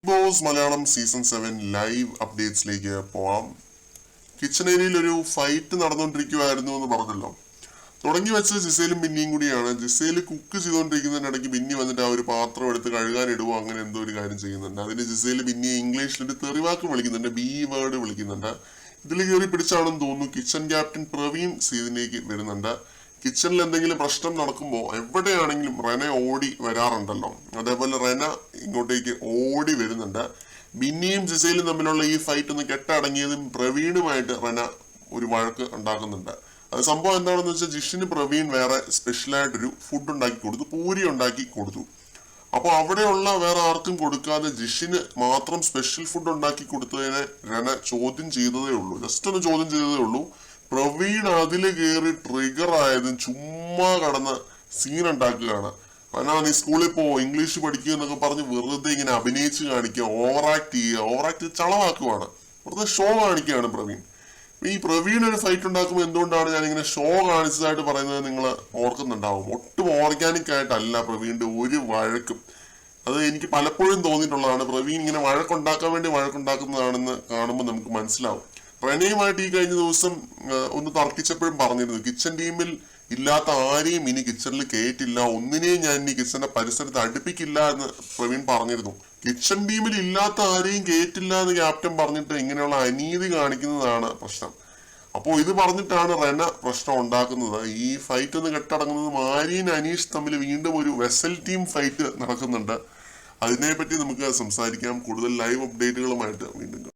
Boss Malayalam season 7 live അപ്ഡേറ്റ്സിലേക്ക് പോവാം. Kitchen ഏരിയയിൽ ഒരു ഫൈറ്റ് നടന്നുകൊണ്ടിരിക്കുവായിരുന്നു എന്ന് പറഞ്ഞല്ലോ. തുടങ്ങി വെച്ച ജിസേലും ബിന്നിയും കൂടിയാണ്. ജിസേല് കുക്ക് ചെയ്തുകൊണ്ടിരിക്കുന്നതിനിടയ്ക്ക് ബിന്നി വന്നിട്ട് ആ ഒരു പാത്രം എടുത്ത് കഴുകാൻ ഇടുവോ അങ്ങനെ എന്തോ ഒരു കാര്യം ചെയ്യുന്നുണ്ട്. അതിന് ജിസേല് ബിന്നിയെ ഇംഗ്ലീഷിലൊരു തെറിവാക്ക് വിളിക്കുന്നുണ്ട്, ബി വേർഡ് വിളിക്കുന്നുണ്ട്. ഇതിൽ കയറി പിടിച്ചാണെന്ന് തോന്നുന്നു കിച്ചൺ ക്യാപ്റ്റൻ പ്രവീൺ സീനിലേക്ക് വരുന്നുണ്ട്. കിച്ചണിൽ എന്തെങ്കിലും പ്രശ്നം നടക്കുമ്പോൾ എവിടെയാണെങ്കിലും റെന ഓടി വരാറുണ്ടല്ലോ. അതേപോലെ റെന ഇങ്ങോട്ടേക്ക് ഓടി വരുന്നുണ്ട്. ബിന്നിയും ജിസയിലും തമ്മിലുള്ള ഈ ഫൈറ്റ് ഒന്ന് കെട്ടടങ്ങിയതും പ്രവീണുമായിട്ട് റെന ഒരു വഴക്ക് ഉണ്ടാക്കുന്നുണ്ട്. അത് സംഭവം എന്താണെന്ന് വെച്ചാൽ ജിഷിന് പ്രവീൺ വേറെ സ്പെഷ്യലായിട്ടൊരു ഫുഡ് ഉണ്ടാക്കി കൊടുത്തു, പൂരി ഉണ്ടാക്കി കൊടുത്തു. അപ്പോൾ അവിടെയുള്ള വേറെ ആർക്കും കൊടുക്കാതെ ജിഷിന് മാത്രം സ്പെഷ്യൽ ഫുഡ് ഉണ്ടാക്കി കൊടുത്തതിനെ റെന ചോദ്യം ചെയ്തതേ ഉള്ളൂ, ജസ്റ്റ് ഒന്ന് ചോദ്യം ചെയ്തതേ ഉള്ളൂ. പ്രവീൺ അതില് കയറി ട്രിഗർ ആയതും ചുമ്മാ കടന്ന് സീൻ ഉണ്ടാക്കുകയാണ്. കാരണം നീ സ്കൂളിൽ പോ, ഇംഗ്ലീഷ് പഠിക്കുക എന്നൊക്കെ പറഞ്ഞ് വെറുതെ ഇങ്ങനെ അഭിനയിച്ച് കാണിക്കുക, ഓവറാക്ട് ചളവാക്കുവാണ്, വെറുതെ ഷോ കാണിക്കുകയാണ് പ്രവീൺ. ഈ പ്രവീൺ ഒരു ഫൈറ്റ് ഉണ്ടാക്കുമ്പോൾ എന്തുകൊണ്ടാണ് ഞാൻ ഇങ്ങനെ ഷോ കാണിച്ചതായിട്ട് പറയുന്നത് നിങ്ങൾ ഓർക്കുന്നുണ്ടാവും. ഒട്ടും ഓർഗാനിക് ആയിട്ടല്ല പ്രവീണിന്റെ ഒരു വഴക്കും. അത് എനിക്ക് പലപ്പോഴും തോന്നിയിട്ടുള്ളതാണ്. പ്രവീൺ ഇങ്ങനെ വഴക്കുണ്ടാക്കാൻ വേണ്ടി വഴക്കുണ്ടാക്കുന്നതാണെന്ന് കാണുമ്പോൾ നമുക്ക് മനസ്സിലാവും. റെനയുമായിട്ട് ഈ കഴിഞ്ഞ ദിവസം ഒന്ന് തർക്കിച്ചപ്പോഴും പറഞ്ഞിരുന്നു, കിച്ചൺ ടീമിൽ ഇല്ലാത്ത ആരെയും ഇനി കിച്ചണിൽ കയറ്റില്ല, ഒന്നിനെയും ഞാൻ ഇനി കിച്ചന്റെ പരിസരത്ത് അടുപ്പിക്കില്ല എന്ന് പ്രവീൺ പറഞ്ഞിരുന്നു. കിച്ചൺ ടീമിൽ ഇല്ലാത്ത ആരെയും കയറ്റില്ല എന്ന് ക്യാപ്റ്റൻ പറഞ്ഞിട്ട് ഇങ്ങനെയുള്ള അനീതി കാണിക്കുന്നതാണ് പ്രശ്നം. അപ്പോൾ ഇത് പറഞ്ഞിട്ടാണ് റെന പ്രശ്നം ഉണ്ടാക്കുന്നത്. ഈ ഫൈറ്റ് ഒന്ന് കെട്ടടങ്ങുന്നത് ആര്യൻ അനീഷ് തമ്മിൽ വീണ്ടും ഒരു വെസൽ ടീം ഫൈറ്റ് നടക്കുന്നുണ്ട്. അതിനെപ്പറ്റി നമുക്ക് സംസാരിക്കാം. കൂടുതൽ ലൈവ് അപ്ഡേറ്റുകളുമായിട്ട് വീണ്ടും